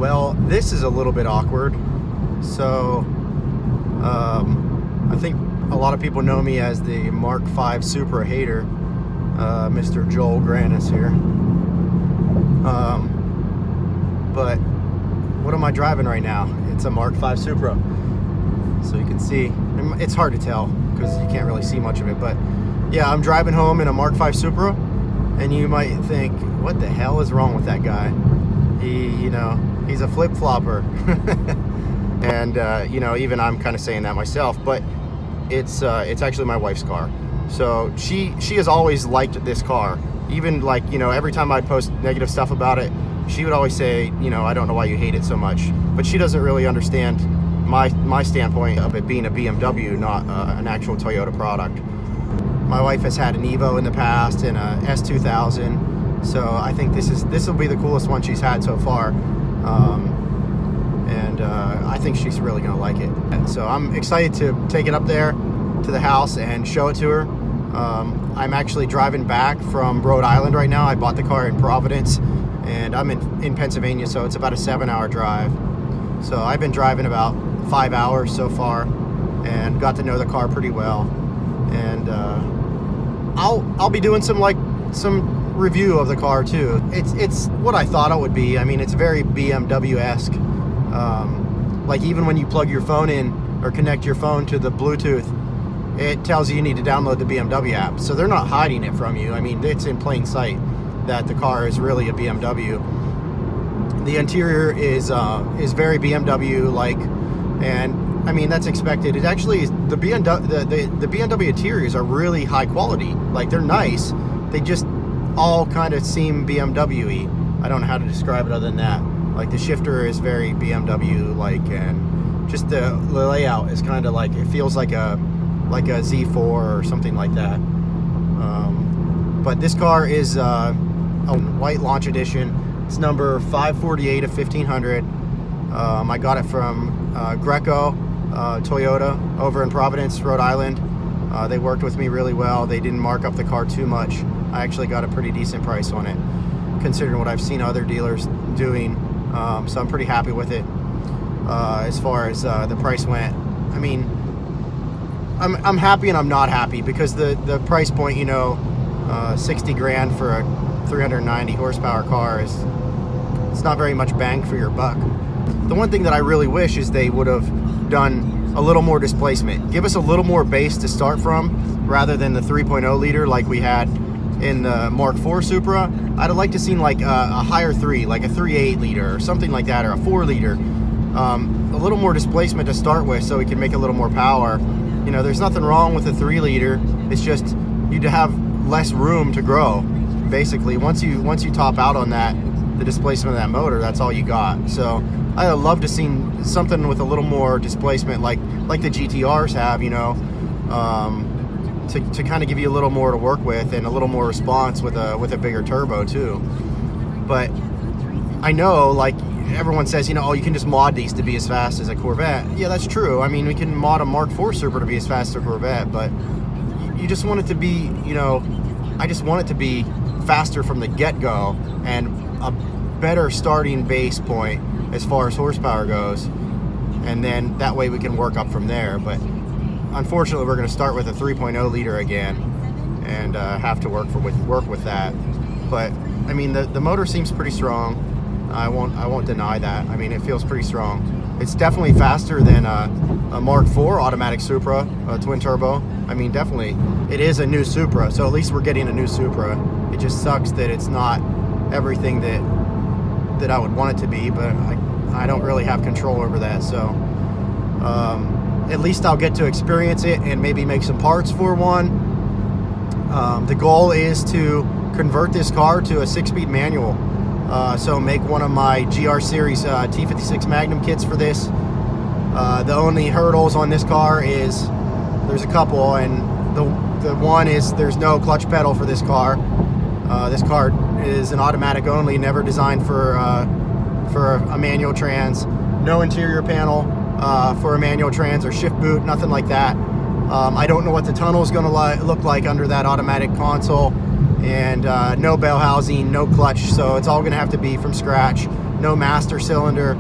Well, this is a little bit awkward. So, I think a lot of people know me as the Mark V Supra hater, Mr. Joel Granis here. But what am I driving right now? It's a Mark V Supra. So you can see, it's hard to tell because you can't really see much of it, but yeah, I'm driving home in a Mark V Supra, and you might think, what the hell is wrong with that guy? He's a flip-flopper. And even I'm kind of saying that myself, but it's actually my wife's car. So she has always liked this car. Even like, every time I'd post negative stuff about it, she would always say, I don't know why you hate it so much. But she doesn't really understand my standpoint of it being a BMW, not an actual Toyota product. My wife has had an Evo in the past and a S2000, so I think this will be the coolest one she's had so far. I think she's really gonna like it. And so I'm excited to take it up there to the house and show it to her. I'm actually driving back from Rhode Island right now. I bought the car in Providence, and I'm in Pennsylvania, so it's about a 7-hour drive. So I've been driving about 5 hours so far and got to know the car pretty well. And I'll be doing some review of the car too. It's what I thought it would be. I mean, it's very BMW-esque. Like even when you plug your phone in or connect your phone to the Bluetooth, it tells you need to download the BMW app. So they're not hiding it from you. I mean, it's in plain sight that the car is really a BMW. The interior is very BMW-like, and I mean that's expected. It actually the BMW interiors are really high quality. Like they're nice. They just all kind of seem BMW-y. I don't know how to describe it other than that. Like the shifter is very BMW-like, and just the layout is kind of like, it feels like a Z4 or something like that. But this car is a white Launch Edition. It's number 548 of 1500. I got it from Greco Toyota over in Providence, Rhode Island. They worked with me really well. They didn't mark up the car too much. I actually got a pretty decent price on it, considering what I've seen other dealers doing. So I'm pretty happy with it. As far as the price went, I mean, I'm happy and I'm not happy, because the price point, 60 grand for a 390 horsepower car it's not very much bang for your buck. The one thing that I really wish is they would have done a little more displacement. Give us a little more base to start from, rather than the 3.0 liter like we had in the Mark IV Supra. I'd have liked to seen like a higher 3, like a 3.8 liter or something like that, or a 4 liter. A little more displacement to start with, so we can make a little more power. There's nothing wrong with a 3 liter. It's just you'd have less room to grow. Basically, once you top out on that, the displacement of that motor, that's all you got. So I'd love to see something with a little more displacement, like the GTRs have, to kind of give you a little more to work with and a little more response with a bigger turbo too. But I know, like everyone says, oh, you can just mod these to be as fast as a Corvette. Yeah, that's true. I mean, we can mod a Mark IV Supra to be as fast as a Corvette, but you just want it to be, I just want it to be faster from the get-go and a better starting base point as far as horsepower goes, and then that way we can work up from there. But unfortunately, we're going to start with a 3.0 liter again and have to work with that. But I mean, the motor seems pretty strong. I won't deny that. I mean, it feels pretty strong. It's definitely faster than a Mark IV automatic Supra, twin turbo. I mean, definitely, it is a new Supra, so at least we're getting a new Supra. It just sucks that it's not everything that I would want it to be, but I don't really have control over that. So at least I'll get to experience it and maybe make some parts for one. The goal is to convert this car to a 6-speed manual. So make one of my GR Series T56 Magnum kits for this. The only hurdles on this car is, there's a couple, and the one is there's no clutch pedal for this car. This car is an automatic only, never designed for a manual trans. No interior panel for a manual trans or shift boot, nothing like that. I don't know what the tunnel is going to look like under that automatic console. and no bell housing, no clutch, so it's all gonna have to be from scratch. No master cylinder.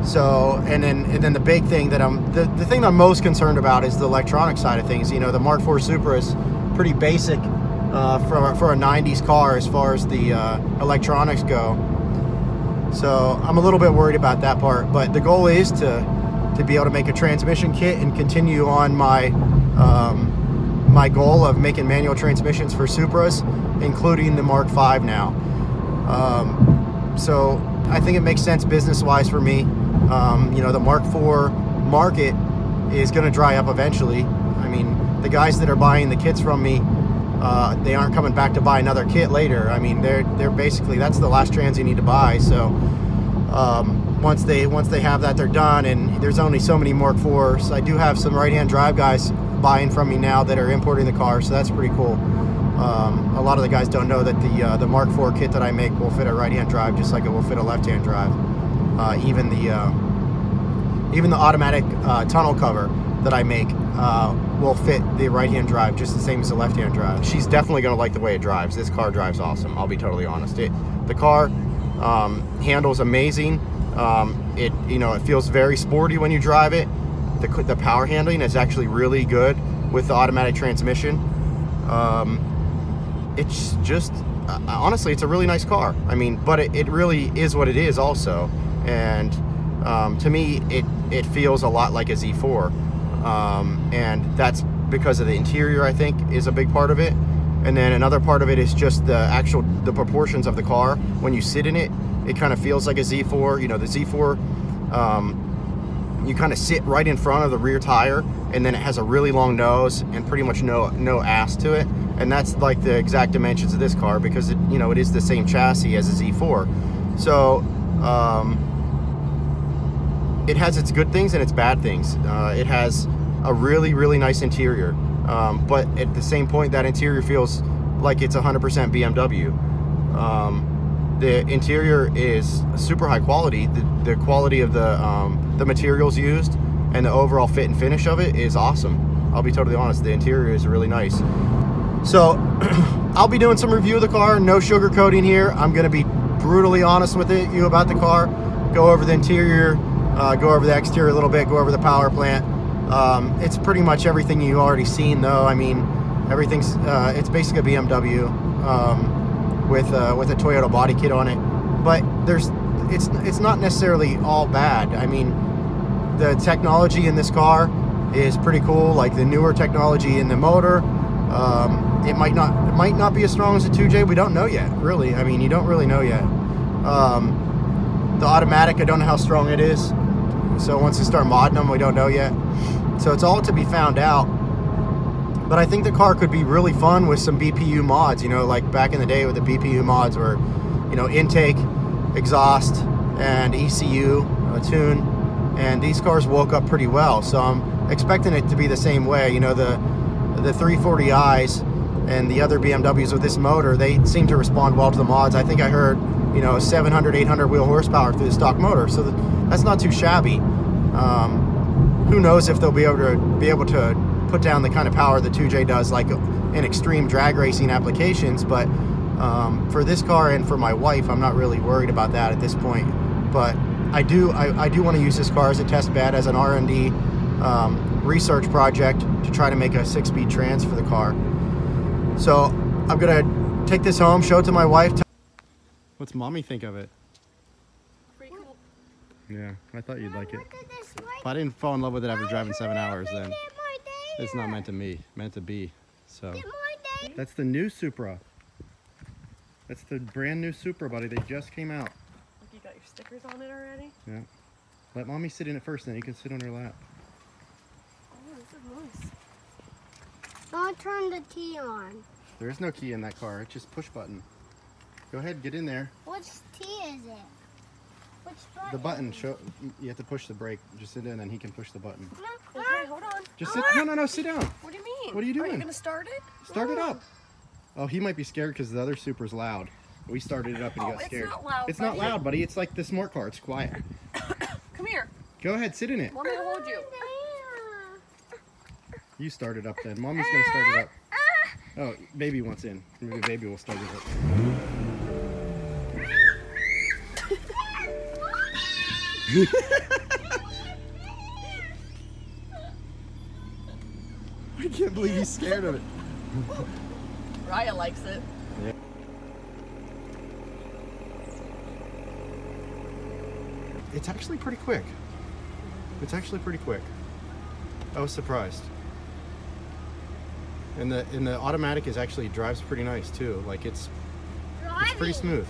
So, and then the big thing that the thing that I'm most concerned about is the electronic side of things. You know, the Mark IV Supra is pretty basic for a 90s car as far as the electronics go. So I'm a little bit worried about that part, but the goal is to be able to make a transmission kit and continue on my my goal of making manual transmissions for Supras, including the Mark V now. So I think it makes sense business-wise for me. You know, the Mark IV market is going to dry up eventually. I mean, the guys that are buying the kits from me, they aren't coming back to buy another kit later. I mean, they're basically, that's the last trans you need to buy. So once they have that, they're done, and there's only so many Mark IVs. I do have some right-hand drive guys buying from me now that are importing the car, so that's pretty cool. A lot of the guys don't know that the Mark IV kit that I make will fit a right-hand drive just like it will fit a left-hand drive. Even the automatic tunnel cover that I make will fit the right-hand drive just the same as the left-hand drive. She's definitely going to like the way it drives. This car drives awesome, I'll be totally honest. The car handles amazing. You know, it feels very sporty when you drive it. The power handling is actually really good with the automatic transmission. It's just, honestly, it's a really nice car. I mean, but it really is what it is also. And to me, it feels a lot like a Z4. And that's because of the interior, I think, is a big part of it. And then another part of it is just the proportions of the car. When you sit in it, it kind of feels like a Z4. You know, the Z4, you kind of sit right in front of the rear tire, and then it has a really long nose and pretty much no ass to it. And that's like the exact dimensions of this car, because it, you know, it is the same chassis as a Z4. So it has its good things and its bad things. It has a really nice interior, but at the same point, that interior feels like it's 100% BMW. The interior is super high quality. The quality of the materials used and the overall fit and finish of it is awesome. I'll be totally honest, the interior is really nice. So I'll be doing some review of the car, no sugarcoating here. I'm gonna be brutally honest with you about the car, go over the interior, go over the exterior a little bit, go over the power plant. It's pretty much everything you've already seen though. I mean, everything's, it's basically a BMW with a Toyota body kit on it. But it's not necessarily all bad. I mean, the technology in this car is pretty cool, like the newer technology in the motor. It might not be as strong as the 2J. We don't know yet, really. I mean, you don't really know yet. The automatic, I don't know how strong it is. So once you start modding them, we don't know yet. So it's all to be found out. But I think the car could be really fun with some BPU mods, you know, like back in the day with the BPU mods where, you know, intake, exhaust, and ECU, tune. And these cars woke up pretty well. So I'm expecting it to be the same way. You know, the 340i's and the other BMWs with this motor, they seem to respond well to the mods. I think I heard, you know, 700, 800 wheel horsepower through the stock motor, so that's not too shabby. Who knows if they'll be able to put down the kind of power the 2J does, like in extreme drag racing applications. But for this car and for my wife, I'm not really worried about that at this point. But I do want to use this car as a test bed, as an R&D research project to try to make a 6-speed trans for the car. So I'm gonna take this home, show it to my wife. What's mommy think of it? Pretty cool. Yeah, I thought you'd like it. If I didn't fall in love with it after driving 7 hours, then it's not meant to be. So that's the new Supra. That's the brand new Supra, buddy. They just came out. Look, you got your stickers on it already? Yeah. Let mommy sit in it first, then you can sit on her lap. Oh, this is nice. Don't turn the key on. There is no key in that car. It's just push button. Go ahead, get in there. Which key is it? Which button? The button. You have to push the brake. Just sit in, and then he can push the button. Okay, hold on. Just sit. No, sit down. What do you mean? What are you doing? Are you gonna start it? Start it up. Oh, he might be scared because the other Supra's loud. We started it up and he got scared. It's not loud, It's not loud, buddy. It's like the smart car. It's quiet. Come here. Go ahead, sit in it. Want me to hold you? You start it up then. Mommy's gonna start it up. Oh, baby wants in. Maybe baby will start with it. I can't believe he's scared of it. Raya likes it. Yeah. It's actually pretty quick. It's actually pretty quick. I was surprised. And the automatic is actually drives pretty nice too. Like it's pretty smooth.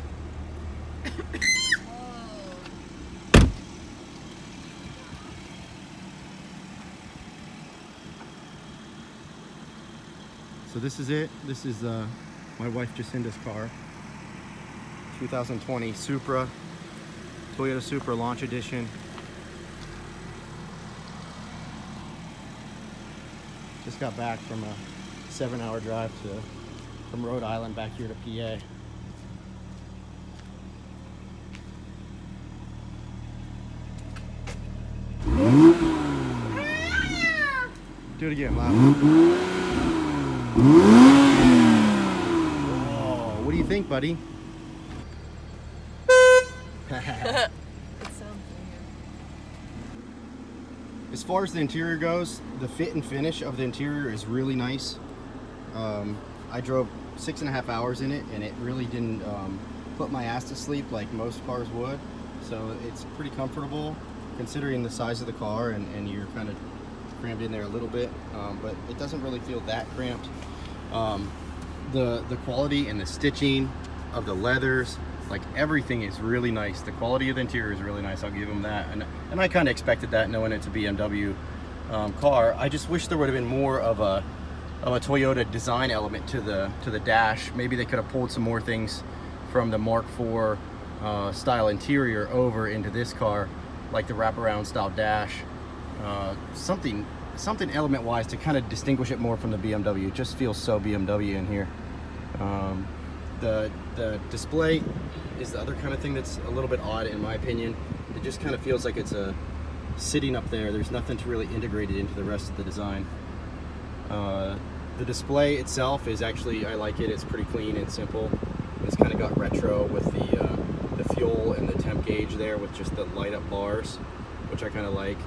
So this is it. This is my wife Jacinda's car. 2020 Supra, Toyota Supra Launch Edition. Just got back from a 7-hour drive from Rhode Island back here to PA. Do it again, loud. Oh, what do you think, buddy? As far as the interior goes, the fit and finish of the interior is really nice. I drove 6.5 hours in it, and it really didn't put my ass to sleep like most cars would. So it's pretty comfortable considering the size of the car, and you're kind of crammed in there a little bit, but it doesn't really feel that cramped. The quality and the stitching of the leathers, like everything is really nice. The quality of the interior is really nice, I'll give them that. And I kind of expected that knowing it's a BMW car. I just wish there would have been more of a Toyota design element to the dash. Maybe they could have pulled some more things from the Mark IV style interior over into this car, like the wraparound style dash. Something element wise to kind of distinguish it more from the BMW. It just feels so BMW in here. The display is the other kind of thing that's a little bit odd in my opinion. It just kind of feels like it's sitting up there. There's nothing to really integrate it into the rest of the design. The display itself is actually, I like it. It's pretty clean and simple. It's kind of got retro with the fuel and the temp gauge there with just the light up bars, which I kind of like.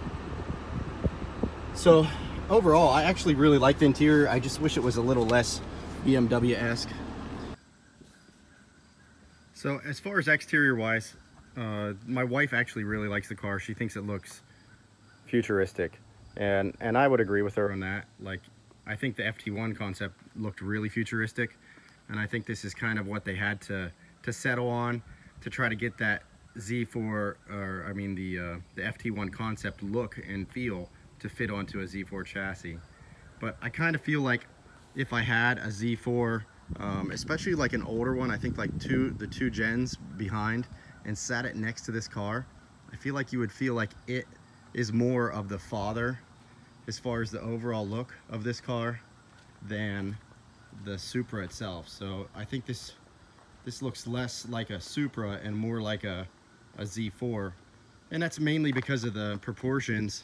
So overall, I actually really like the interior. I just wish it was a little less BMW-esque. So as far as exterior wise, my wife actually really likes the car. She thinks it looks futuristic, and I would agree with her on that. Like, I think the FT1 concept looked really futuristic, and I think this is kind of what they had to settle on to try to get that Z4, or I mean the FT1 concept look and feel to fit onto a Z4 chassis. But I kind of feel like if I had a Z4, especially like an older one, I think like the two gens behind, and sat it next to this car, I feel like you would feel like it is more of the father as far as the overall look of this car than the Supra itself. So I think this looks less like a Supra and more like a Z4, and that's mainly because of the proportions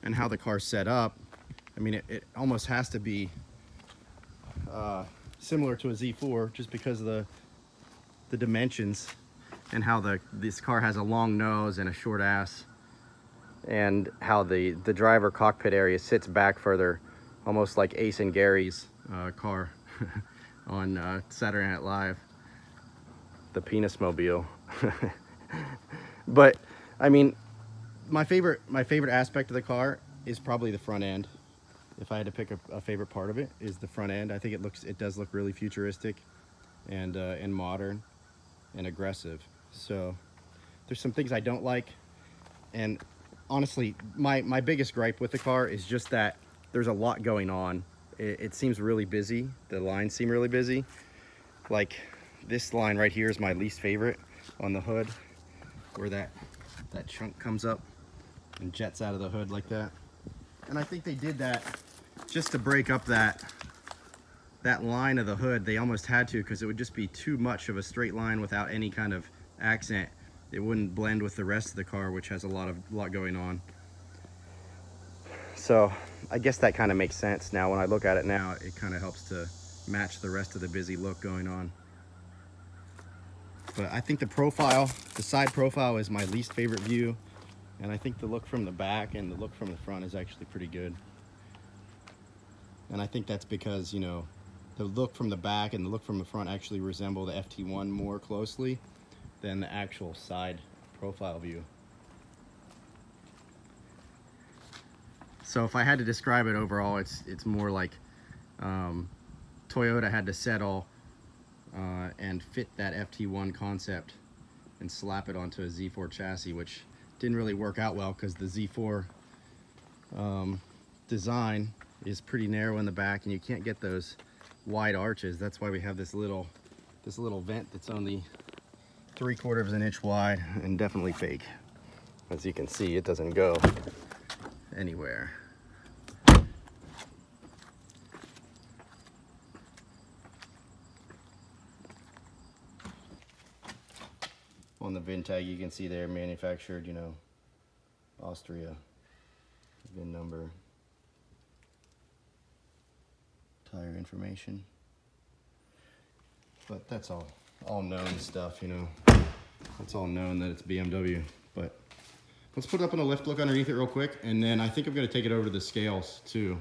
and how the car's set up. I mean, it almost has to be similar to a Z4 just because of the dimensions and how this car has a long nose and a short ass, and how the driver cockpit area sits back further, almost like Ace and Gary's car on Saturday Night Live, the penis mobile. But I mean, my favorite aspect of the car is probably the front end. If I had to pick a favorite part of it, is the front end. I think it does look really futuristic and modern and aggressive. So there's some things I don't like, and honestly, my biggest gripe with the car is just that there's a lot going on. It seems really busy. The lines seem really busy. Like this line right here is my least favorite on the hood, where that chunk comes up and jets out of the hood like that. And I think they did that just to break up that line of the hood. They almost had to, because it would just be too much of a straight line without any kind of accent. It wouldn't blend with the rest of the car, which has a lot going on. So I guess that kind of makes sense now. When I look at it now, it kind of helps to match the rest of the busy look going on. But I think the profile, the side profile, is my least favorite view, and I think the look from the back and the look from the front is actually pretty good. And I think that's because, you know, the look from the back and the look from the front actually resemble the FT1 more closely than the actual side profile view. So if I had to describe it overall, it's more like Toyota had to settle and fit that FT1 concept and slap it onto a Z4 chassis, which didn't really work out well because the Z4 design is pretty narrow in the back and you can't get those wide arches. That's why we have this little vent that's only 3/4 of an inch wide and definitely fake. As you can see, it doesn't go anywhere. On the VIN tag, you can see they're manufactured, you know, Austria, VIN number, tire information. But that's all known stuff, you know. It's all known that it's BMW. But let's put it up on a lift, look underneath it real quick, and then I think I'm going to take it over to the scales too.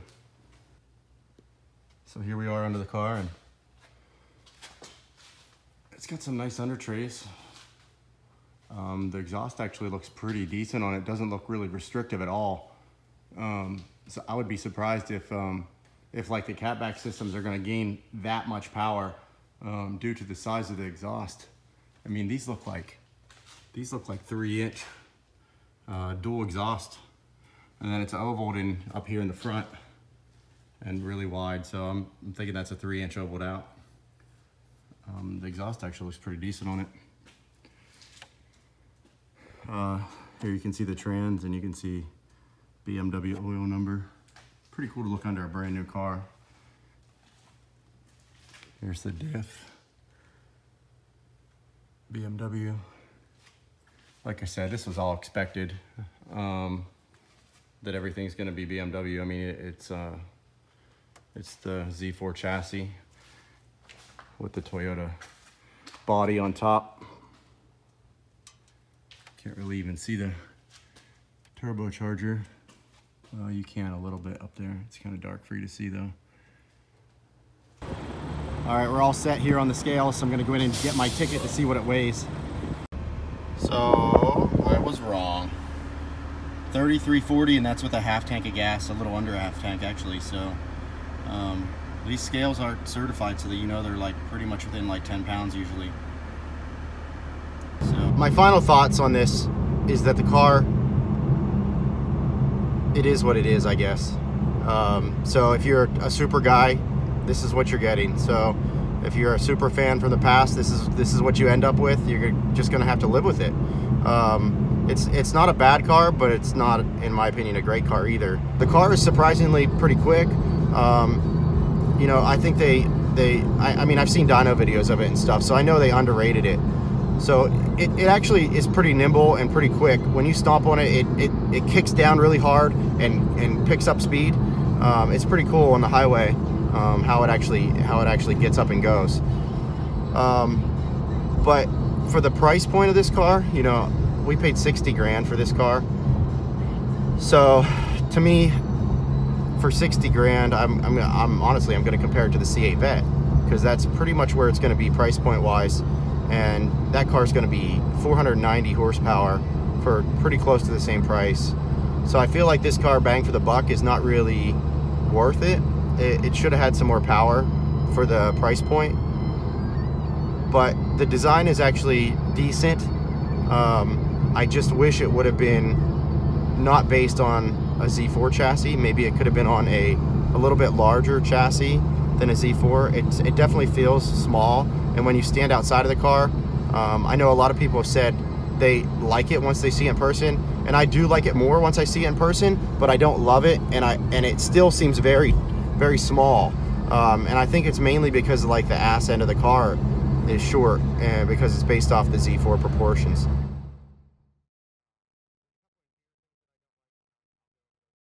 So here we are under the car, and it's got some nice under trays. The exhaust actually looks pretty decent on it. Doesn't look really restrictive at all. So I would be surprised if like the catback systems are going to gain that much power due to the size of the exhaust. I mean, these look like 3-inch dual exhaust, and then it's ovaled in up here in the front and really wide. So I'm thinking that's a 3-inch ovaled out. The exhaust actually looks pretty decent on it. Here you can see the trans and you can see BMW oil number. Pretty cool to look under a brand new car. Here's the diff. BMW. Like I said, this was all expected, that everything's going to be BMW. I mean, it's the Z4 chassis with the Toyota body on top. Can't really even see the turbocharger. Well, you can a little bit up there. It's kind of dark for you to see though. All right, we're all set here on the scale, so I'm gonna go in and get my ticket to see what it weighs. So I was wrong. 3340, and that's with a half tank of gas, a little under a half tank actually. So these scales aren't certified, so that you know they're like pretty much within like 10 pounds usually. So my final thoughts on this is that the car, it is what it is, I guess. So if you're a Supra guy, this is what you're getting. So if you're a Supra fan from the past, this is what you end up with. You're just gonna have to live with it. It's not a bad car, but it's not, in my opinion, a great car either. The car is surprisingly pretty quick. You know, I think I mean, I've seen dyno videos of it and stuff, so I know they underrated it. So it actually is pretty nimble and pretty quick. When you stomp on it, it kicks down really hard and picks up speed. It's pretty cool on the highway, how it actually gets up and goes. But for the price point of this car, you know, we paid 60 grand for this car. So to me, for 60 grand, I'm honestly, I'm going to compare it to the C8 Vet, because that's pretty much where it's going to be price point wise. And that car is going to be 490 horsepower for pretty close to the same price. So I feel like this car, bang for the buck, is not really worth it. It should have had some more power for the price point. But the design is actually decent. I just wish it would have been not based on a Z4 chassis. Maybe it could have been on a little bit larger chassis than a Z4. It definitely feels small. And when you stand outside of the car, I know a lot of people have said they like it once they see it in person, and I do like it more once I see it in person, but I don't love it, and it still seems very, very small. And I think it's mainly because like the ass end of the car is short, and because it's based off the Z4 proportions.